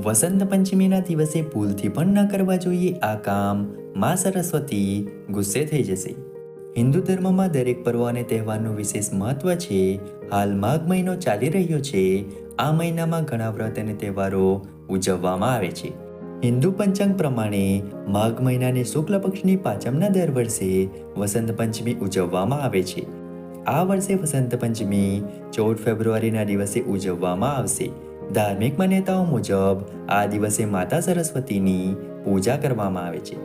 વસંત પંચમીના દિવસે ભૂલથી પણ ન કરવા જોઈએ આ કામ. માં સરસ્વતી ગુસ્સે થઈ જશે. હિન્દુ ધર્મમાં દરેક પર્વ અને તહેવારનું વિશેષ મહત્વ છે. હાલ માઘ મહિનો ચાલી રહ્યો છે. આ મહિનામાં ઘણા વ્રત અને તહેવારો ઉજવવામાં આવે છે. હિન્દુ પંચાંગ પ્રમાણે માઘ મહિનાની શુક્લ પક્ષની પાંચમના દર વર્ષે વસંત પંચમી ઉજવવામાં આવે છે. આ વર્ષે વસંત પંચમી 14 ફેબ્રુઆરીના દિવસે ઉજવવામાં આવશે. ધાર્મિક માન્યતાઓ મુજબ આ દિવસે માતા સરસ્વતીની પૂજા કરવામાં આવે છે.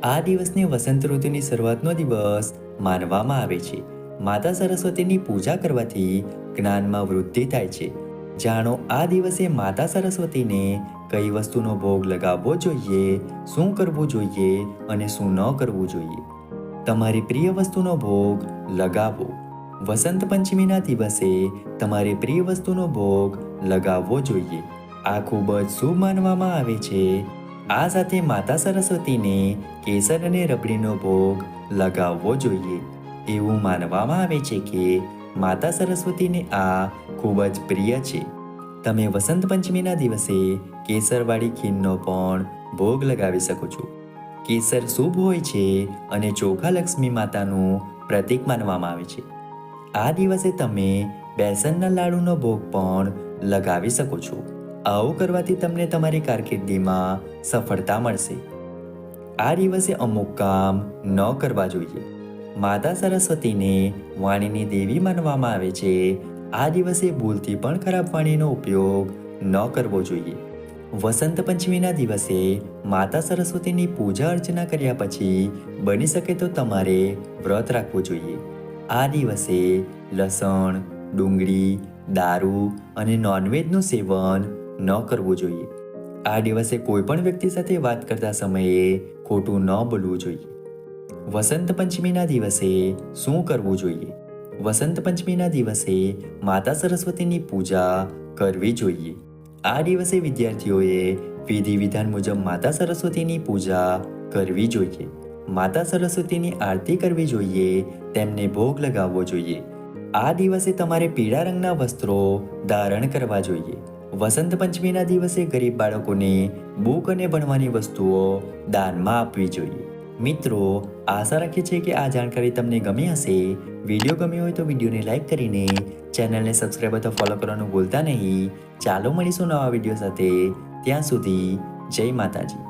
આ દિવસને વસંત ઋતુની શરૂઆતનો દિવસ માનવામાં આવે છે. માતા સરસ્વતીની પૂજા કરવાથી જ્ઞાનમાં વૃદ્ધિ થાય છે. જાણો આ દિવસે માતા સરસ્વતીને કઈ વસ્તુનો ભોગ લગાવવો જોઈએ, શું કરવું જોઈએ અને શું ન કરવું જોઈએ. તમારી પ્રિય વસ્તુનો ભોગ લગાવો. વસંત પંચમીના દિવસે તમારી પ્રિય વસ્તુનો ભોગ લગાવવો જોઈએ. આ ખૂબ જ શુભ માનવામાં આવે છે. આ સાથે માતા સરસ્વતીને કેસર અને રબડીનો ભોગ લગાવવો જોઈએ. એવું માનવામાં આવે છે કે માતા સરસ્વતીને આ ખૂબ જ પ્રિય છે. તમે વસંત પંચમીના દિવસે કેસરવાળી ખીરનો પણ ભોગ લગાવી શકો છો. કેસર શુભ હોય છે અને ચોખા લક્ષ્મી માતાનું પ્રતીક માનવામાં આવે છે. આ દિવસે તમે બેસનના લાડુનો ભોગ પણ લગાવી શકો છો. આવું કરવાથી તમને તમારી કારકિર્દીમાં સફળતા મળશે. આ દિવસે અમુક કામ ન કરવા જોઈએ. માતા સરસ્વતીને વાણીની દેવી માનવામાં આવે છે. આ દિવસે ભૂલથી પણ ખરાબ વાણીનો ઉપયોગ ન કરવો જોઈએ. વસંત પંચમીના દિવસે માતા સરસ્વતીની પૂજા અર્ચના કર્યા પછી બની શકે તો તમારે વ્રત રાખવું જોઈએ. આ દિવસે લસણ, ડુંગળી, દારૂ અને નોનવેજનું સેવન ન કરવું જોઈએ. આ દિવસે કોઈ પણ વ્યક્તિ સાથે વાત કરતા સમયે ખોટું ન બોલવું જોઈએ. વસંત પંચમીના દિવસે શું કરવું જોઈએ? વસંત પંચમીના દિવસે માતા સરસ્વતીની પૂજા કરવી જોઈએ. આ દિવસે વિદ્યાર્થીઓએ વિધિ વિધાન મુજબ માતા સરસ્વતીની પૂજા કરવી જોઈએ. માતા સરસ્વતીની આરતી કરવી જોઈએ. તેમને ભોગ લગાવવો જોઈએ. આ દિવસે તમારે પીળા રંગના વસ્ત્રો ધારણ કરવા જોઈએ. વસંત પંચમીના દિવસે ગરીબ બાળકોને બુક અને ભણવાની વસ્તુઓ દાનમાં આપવી જોઈએ. મિત્રો, આશા રાખીએ છીએ કે આ જાણકારી તમને ગમી હશે. વિડીયો ગમ્યો હોય તો વિડીયોને લાઈક કરીને ચેનલને સબસ્ક્રાઈબ અથવા ફોલો કરવાનું ભૂલતા નહીં. ચાલો મળીશું નવા વિડીયો સાથે. ત્યાં સુધી જય માતાજી.